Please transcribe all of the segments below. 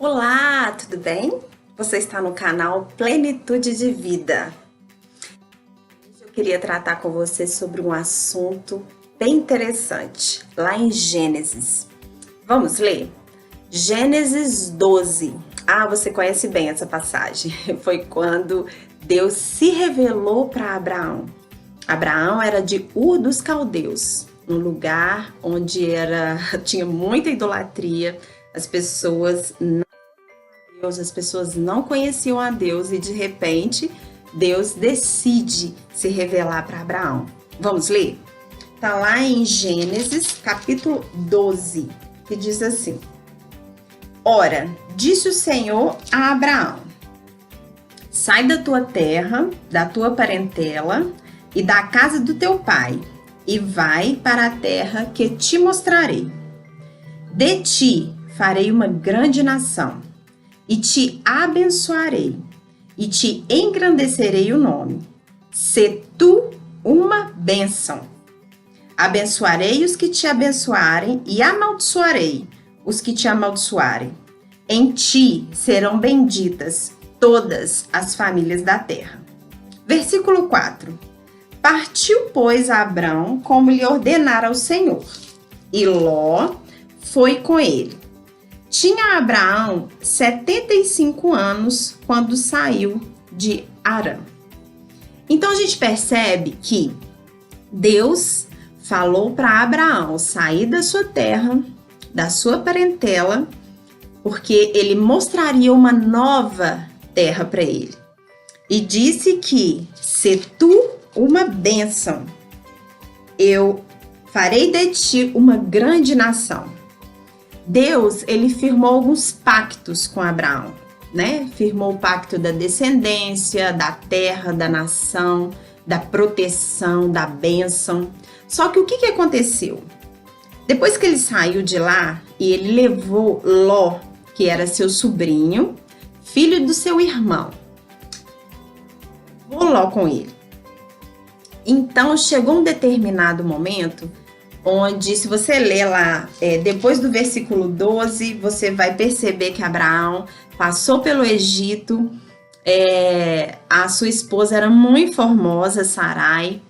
Olá, tudo bem? Você está no canal Plenitude de Vida. Hoje eu queria tratar com você sobre um assunto bem interessante, lá em Gênesis. Vamos ler? Gênesis 12. Você conhece bem essa passagem. Foi quando Deus se revelou para Abraão. Abraão era de Ur dos Caldeus, um lugar onde tinha muita idolatria, as pessoas não conheciam a Deus e de repente Deus decide se revelar para Abraão. Vamos ler? Está lá em Gênesis capítulo 12, que diz assim: Ora, disse o Senhor a Abraão: sai da tua terra, da tua parentela e da casa do teu pai, e vai para a terra que te mostrarei. De ti farei uma grande nação, e te abençoarei, e te engrandecerei o nome. Sê tu uma bênção. Abençoarei os que te abençoarem, e amaldiçoarei os que te amaldiçoarem. Em ti serão benditas todas as famílias da terra. Versículo 4. Partiu, pois, Abrão como lhe ordenara o Senhor, e Ló foi com ele. Tinha Abraão 75 anos quando saiu de Harã. Então a gente percebe que Deus falou para Abraão sair da sua terra, da sua parentela, porque ele mostraria uma nova terra para ele. E disse que se tu uma bênção, eu farei de ti uma grande nação. Deus, ele firmou alguns pactos com Abraão, né? Firmou o pacto da descendência, da terra, da nação, da proteção, da bênção. Só que o que aconteceu? Depois que ele saiu de lá e ele levou Ló, que era seu sobrinho, filho do seu irmão, levou Ló com ele. Então chegou um determinado momento onde, se você ler lá, depois do versículo 12, você vai perceber que Abraão passou pelo Egito, a sua esposa era muito formosa, Sarai,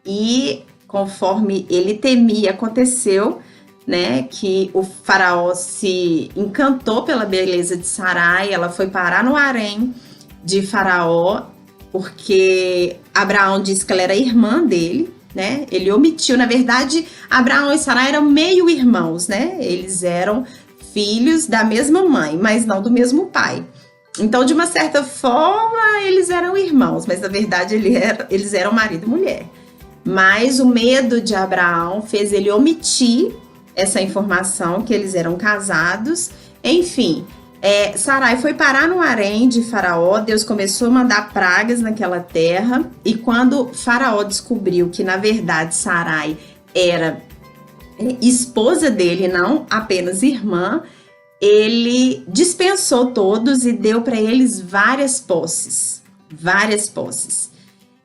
e conforme ele temia, aconteceu, né, que o faraó se encantou pela beleza de Sarai, ela foi parar no harém de faraó, porque Abraão disse que ela era irmã dele, né? Ele omitiu, na verdade, Abraão e Sarai eram meio irmãos, né? Eles eram filhos da mesma mãe, mas não do mesmo pai. Então, de uma certa forma, eles eram irmãos, mas na verdade eles eram marido e mulher. Mas o medo de Abraão fez ele omitir essa informação que eles eram casados. Enfim, Sarai foi parar no harém de Faraó. Deus começou a mandar pragas naquela terra, e quando Faraó descobriu que na verdade Sarai era esposa dele, não apenas irmã, ele dispensou todos e deu para eles várias posses.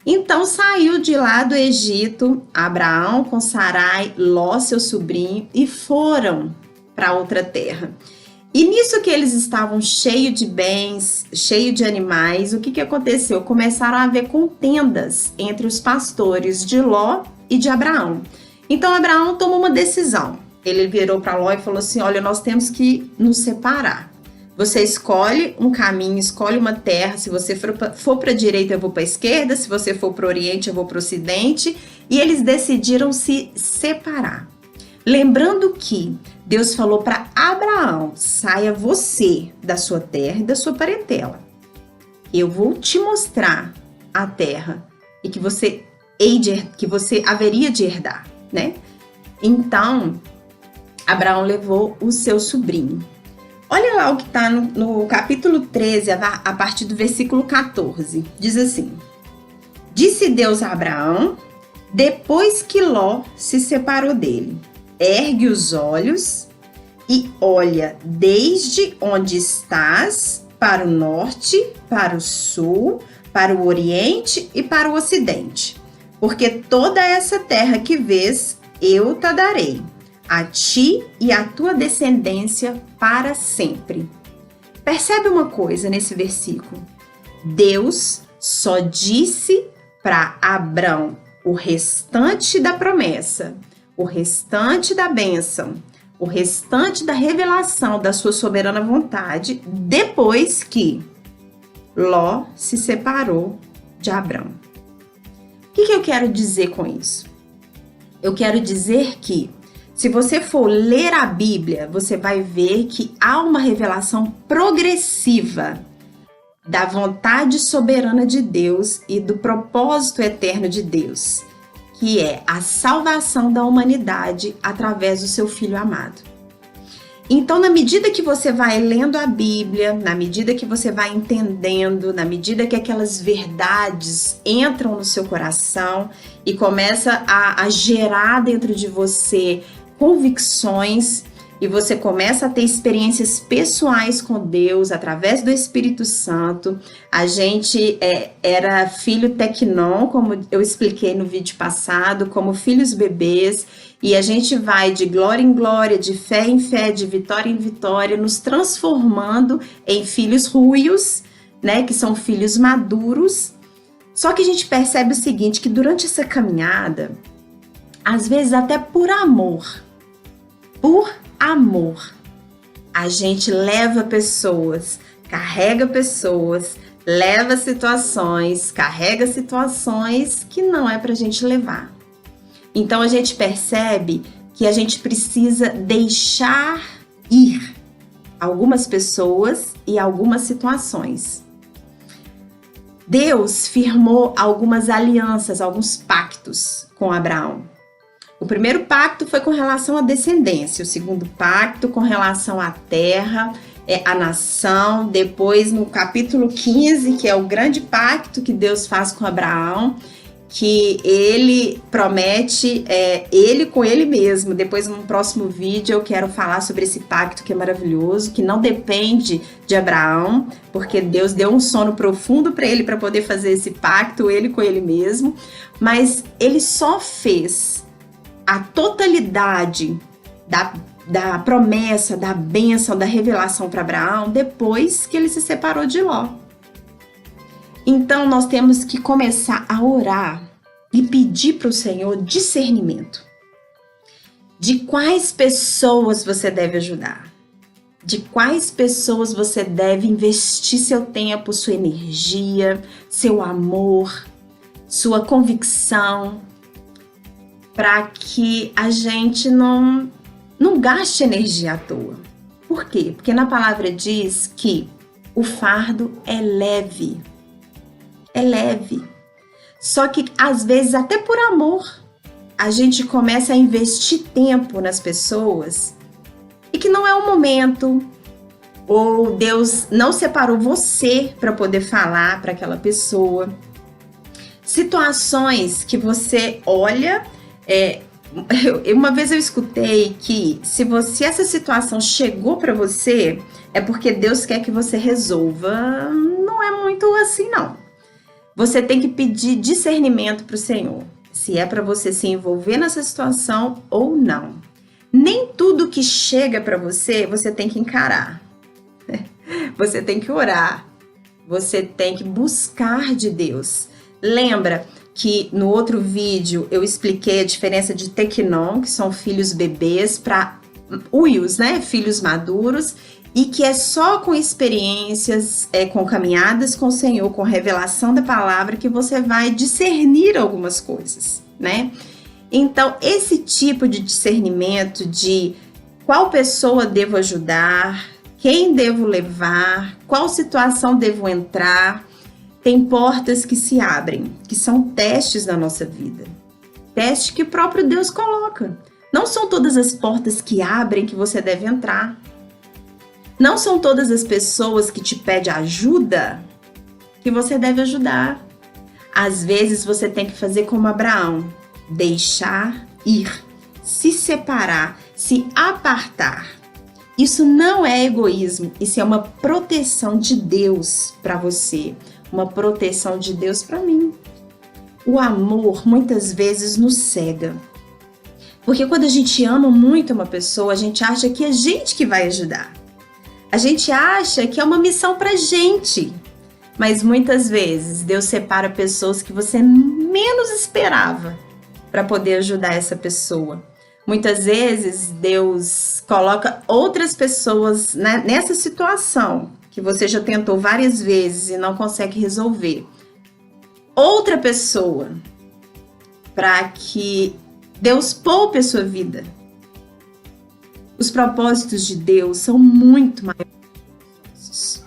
Então saiu de lá do Egito Abraão com Sarai, Ló, seu sobrinho, e foram para outra terra. E nisso que eles estavam cheios de bens, cheios de animais, o que aconteceu? Começaram a haver contendas entre os pastores de Ló e de Abraão. Então Abraão tomou uma decisão. Ele virou para Ló e falou assim: olha, nós temos que nos separar. Você escolhe um caminho, escolhe uma terra. Se você for para a direita, eu vou para a esquerda. Se você for para o oriente, eu vou para o ocidente. E eles decidiram se separar. Lembrando que Deus falou para Abraão: saia você da sua terra e da sua parentela. Eu vou te mostrar a terra e que você haveria de herdar, né? Então, Abraão levou o seu sobrinho. Olha lá o que está no capítulo 13, a partir do versículo 14. Diz assim: disse Deus a Abraão, depois que Ló se separou dele: ergue os olhos e olha desde onde estás para o norte, para o sul, para o oriente e para o ocidente. Porque toda essa terra que vês, eu te darei, a ti e à tua descendência para sempre. percebe uma coisa nesse versículo. Deus só disse para Abrão o restante da promessa, o restante da bênção, o restante da revelação da sua soberana vontade, depois que Ló se separou de Abrão. O que eu quero dizer com isso? Eu quero dizer que, se você for ler a Bíblia, você vai ver que há uma revelação progressiva da vontade soberana de Deus e do propósito eterno de Deus, que é a salvação da humanidade através do seu Filho amado. Então, na medida que você vai lendo a Bíblia, na medida que você vai entendendo, na medida que aquelas verdades entram no seu coração e começa a gerar dentro de você convicções, e você começa a ter experiências pessoais com Deus através do Espírito Santo. A gente era filho tecnon, como eu expliquei no vídeo passado, como filhos bebês, e a gente vai de glória em glória, de fé em fé, de vitória em vitória, nos transformando em filhos ruios, né, que são filhos maduros. Só que a gente percebe o seguinte, que durante essa caminhada, às vezes até por amor, a gente leva pessoas, carrega pessoas, leva situações, carrega situações que não é pra gente levar. Então a gente percebe que a gente precisa deixar ir algumas pessoas e algumas situações. Deus firmou algumas alianças, alguns pactos com Abraão. O primeiro pacto foi com relação à descendência, o segundo pacto com relação à terra, a nação. Depois, no capítulo 15, que é o grande pacto que Deus faz com Abraão, que ele promete, ele com ele mesmo. Depois, no próximo vídeo, eu quero falar sobre esse pacto que é maravilhoso, que não depende de Abraão, porque Deus deu um sono profundo para ele para poder fazer esse pacto, ele com ele mesmo. Mas ele só fez a totalidade da promessa, da bênção, da revelação para Abraão depois que ele se separou de Ló. Então, nós temos que começar a orar e pedir para o Senhor discernimento de quais pessoas você deve ajudar, de quais pessoas você deve investir seu tempo, sua energia, seu amor, sua convicção, para que a gente não gaste energia à toa. Por quê? Porque na palavra diz que o fardo é leve. É leve. Só que, às vezes, até por amor, a gente começa a investir tempo nas pessoas e que não é o momento, ou Deus não separou você para poder falar para aquela pessoa. Situações que você olha... uma vez eu escutei que se essa situação chegou para você, é porque Deus quer que você resolva. Não é muito assim, não. Você tem que pedir discernimento para o Senhor, se é para você se envolver nessa situação ou não. Nem tudo que chega para você, você tem que encarar. Você tem que orar. Você tem que buscar de Deus. Lembra que no outro vídeo eu expliquei a diferença de tecnon, que são filhos bebês, para uios, né, filhos maduros, e que é só com experiências, com caminhadas com o Senhor, com revelação da palavra, que você vai discernir algumas coisas, né? Então, esse tipo de discernimento de qual pessoa devo ajudar, quem devo levar, qual situação devo entrar, tem portas que se abrem, que são testes na nossa vida. Teste que o próprio Deus coloca. Não são todas as portas que abrem que você deve entrar. Não são todas as pessoas que te pedem ajuda que você deve ajudar. Às vezes você tem que fazer como Abraão, deixar ir, se separar, se apartar. Isso não é egoísmo, isso é uma proteção de Deus para você. Uma proteção de Deus para mim. O amor muitas vezes nos cega. Porque quando a gente ama muito uma pessoa, a gente acha que é a gente que vai ajudar. A gente acha que é uma missão pra gente, mas muitas vezes Deus separa pessoas que você menos esperava para poder ajudar essa pessoa. Muitas vezes Deus coloca outras pessoas nessa situação que você já tentou várias vezes e não consegue resolver. Outra pessoa para que Deus poupe a sua vida. Os propósitos de Deus são muito maiores.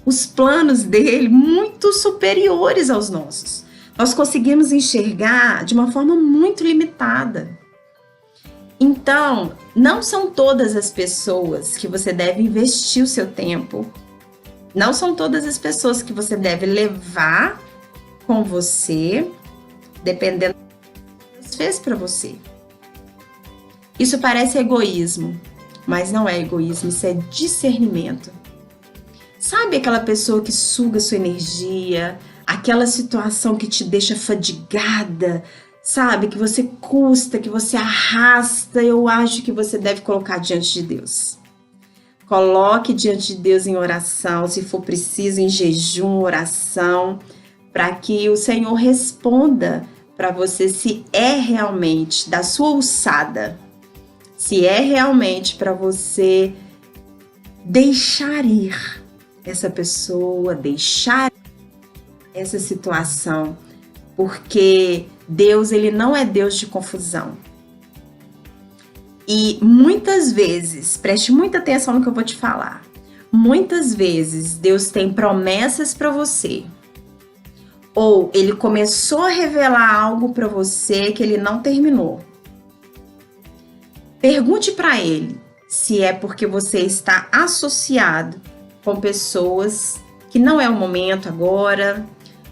Os planos dele muito superiores aos nossos. Nós conseguimos enxergar de uma forma muito limitada. Então, não são todas as pessoas que você deve investir o seu tempo. Não são todas as pessoas que você deve levar com você, dependendo do que Deus fez para você. Isso parece egoísmo, mas não é egoísmo, isso é discernimento. Sabe aquela pessoa que suga sua energia, aquela situação que te deixa fadigada, sabe? Que você custa, que você arrasta, eu acho que você deve colocar diante de Deus. Coloque diante de Deus em oração, se for preciso, em jejum, oração, para que o Senhor responda para você se é realmente da sua alçada, se é realmente para você deixar ir essa pessoa, deixar essa situação, porque Deus, ele não é Deus de confusão. E muitas vezes, preste muita atenção no que eu vou te falar, muitas vezes Deus tem promessas para você, ou ele começou a revelar algo para você que ele não terminou. Pergunte para ele se é porque você está associado com pessoas que não é o momento agora,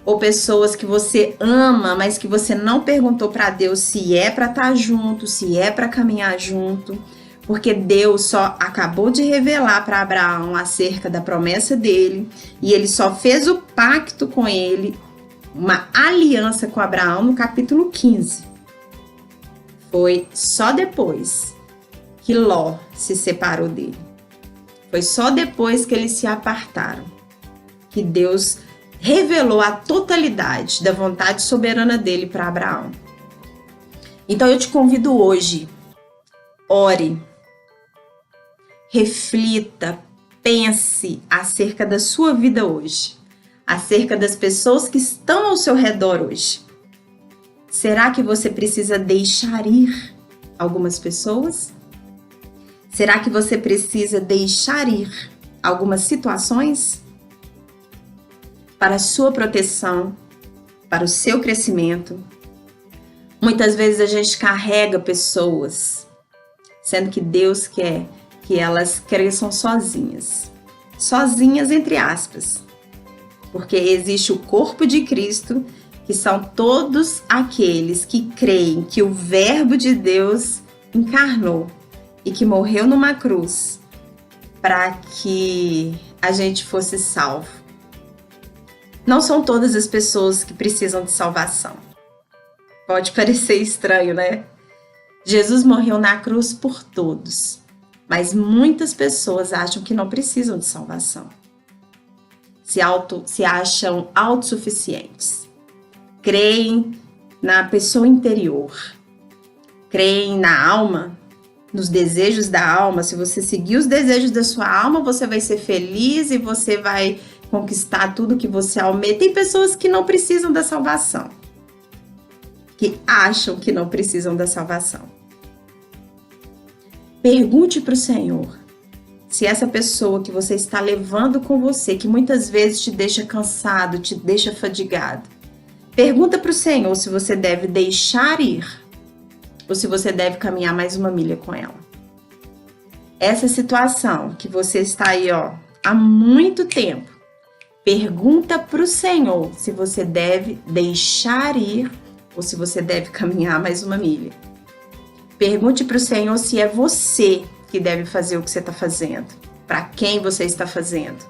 ou pessoas que você ama, mas que você não perguntou para Deus se é para estar junto, se é para caminhar junto, porque Deus só acabou de revelar para Abraão acerca da promessa dele, e ele só fez o pacto com ele, uma aliança com Abraão no capítulo 15. Foi só depois que Ló se separou dele. Foi só depois que eles se apartaram que Deus revelou a totalidade da vontade soberana dele para Abraão. Então eu te convido hoje, ore, reflita, pense acerca da sua vida hoje, acerca das pessoas que estão ao seu redor hoje. Será que você precisa deixar ir algumas pessoas? Será que você precisa deixar ir algumas situações? Para a sua proteção, para o seu crescimento. Muitas vezes a gente carrega pessoas, sendo que Deus quer que elas cresçam sozinhas. Sozinhas, entre aspas. Porque existe o corpo de Cristo, que são todos aqueles que creem que o Verbo de Deus encarnou e que morreu numa cruz para que a gente fosse salvo. Não são todas as pessoas que precisam de salvação. Pode parecer estranho, né? Jesus morreu na cruz por todos, mas muitas pessoas acham que não precisam de salvação. Se acham autossuficientes. Creem na pessoa interior. Creem na alma, nos desejos da alma. Se você seguir os desejos da sua alma, você vai ser feliz e você vai conquistar tudo que você almeja. Tem pessoas que não precisam da salvação, que acham que não precisam da salvação. Pergunte para o Senhor se essa pessoa que você está levando com você, que muitas vezes te deixa cansado, te deixa fadigado, pergunta para o Senhor se você deve deixar ir ou se você deve caminhar mais uma milha com ela. Essa situação que você está aí, há muito tempo, pergunta para o Senhor se você deve deixar ir ou se você deve caminhar mais uma milha. Pergunte para o Senhor se é você que deve fazer o que você está fazendo, para quem você está fazendo.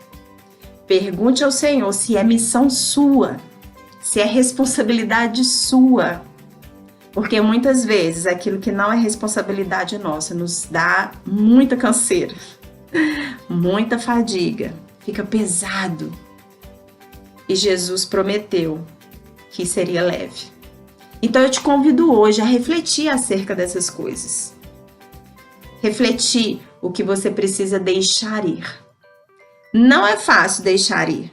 Pergunte ao Senhor se é missão sua, se é responsabilidade sua. Porque muitas vezes aquilo que não é responsabilidade nossa nos dá muita canseira. Muita fadiga, fica pesado. E Jesus prometeu que seria leve. Então eu te convido hoje a refletir acerca dessas coisas. Refletir o que você precisa deixar ir. Não é fácil deixar ir.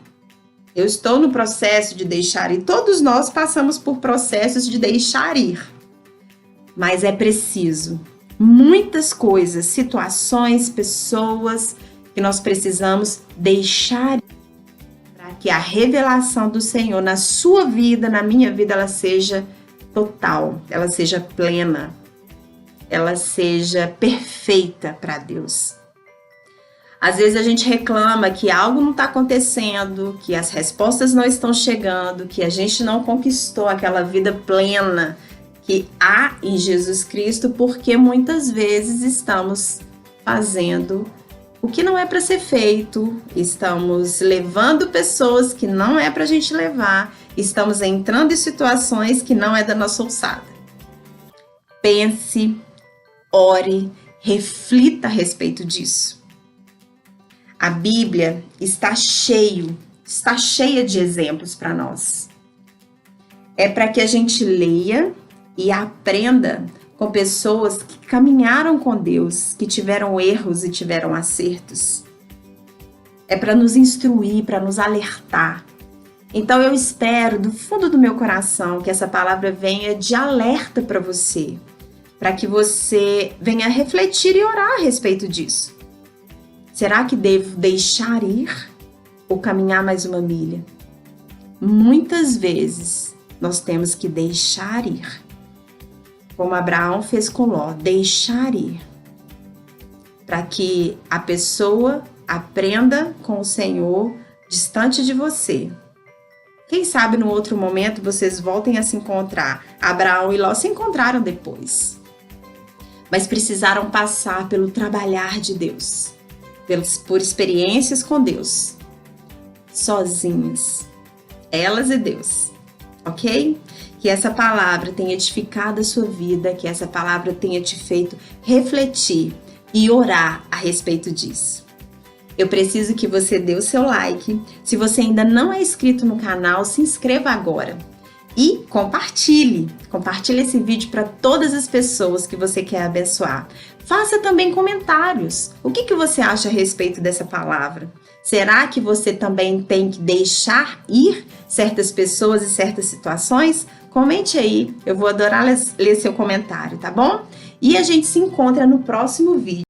Eu estou no processo de deixar ir. Todos nós passamos por processos de deixar ir. Mas é preciso. Muitas coisas, situações, pessoas que nós precisamos deixar ir para que a revelação do Senhor na sua vida, na minha vida, ela seja total, ela seja plena, ela seja perfeita para Deus. Às vezes a gente reclama que algo não está acontecendo, que as respostas não estão chegando, que a gente não conquistou aquela vida plena que há em Jesus Cristo, porque muitas vezes estamos fazendo o que não é para ser feito, estamos levando pessoas que não é para a gente levar, estamos entrando em situações que não é da nossa alçada. Pense, ore, reflita a respeito disso. A Bíblia está cheia de exemplos para nós. É para que a gente leia e aprenda com pessoas que caminharam com Deus, que tiveram erros e tiveram acertos. É para nos instruir, para nos alertar. Então eu espero do fundo do meu coração que essa palavra venha de alerta para você, para que você venha refletir e orar a respeito disso. Será que devo deixar ir ou caminhar mais uma milha? Muitas vezes nós temos que deixar ir. Como Abraão fez com Ló, deixar ir. Para que a pessoa aprenda com o Senhor distante de você. Quem sabe no outro momento vocês voltem a se encontrar. Abraão e Ló se encontraram depois. Mas precisaram passar pelo trabalhar de Deus. Por experiências com Deus, sozinhas, elas e Deus, ok? Que essa palavra tenha edificado a sua vida, que essa palavra tenha te feito refletir e orar a respeito disso. Eu preciso que você dê o seu like. Se você ainda não é inscrito no canal, se inscreva agora. E compartilhe esse vídeo para todas as pessoas que você quer abençoar. Faça também comentários. O que você acha a respeito dessa palavra? Será que você também tem que deixar ir certas pessoas e certas situações? Comente aí, eu vou adorar ler seu comentário, tá bom? E a gente se encontra no próximo vídeo.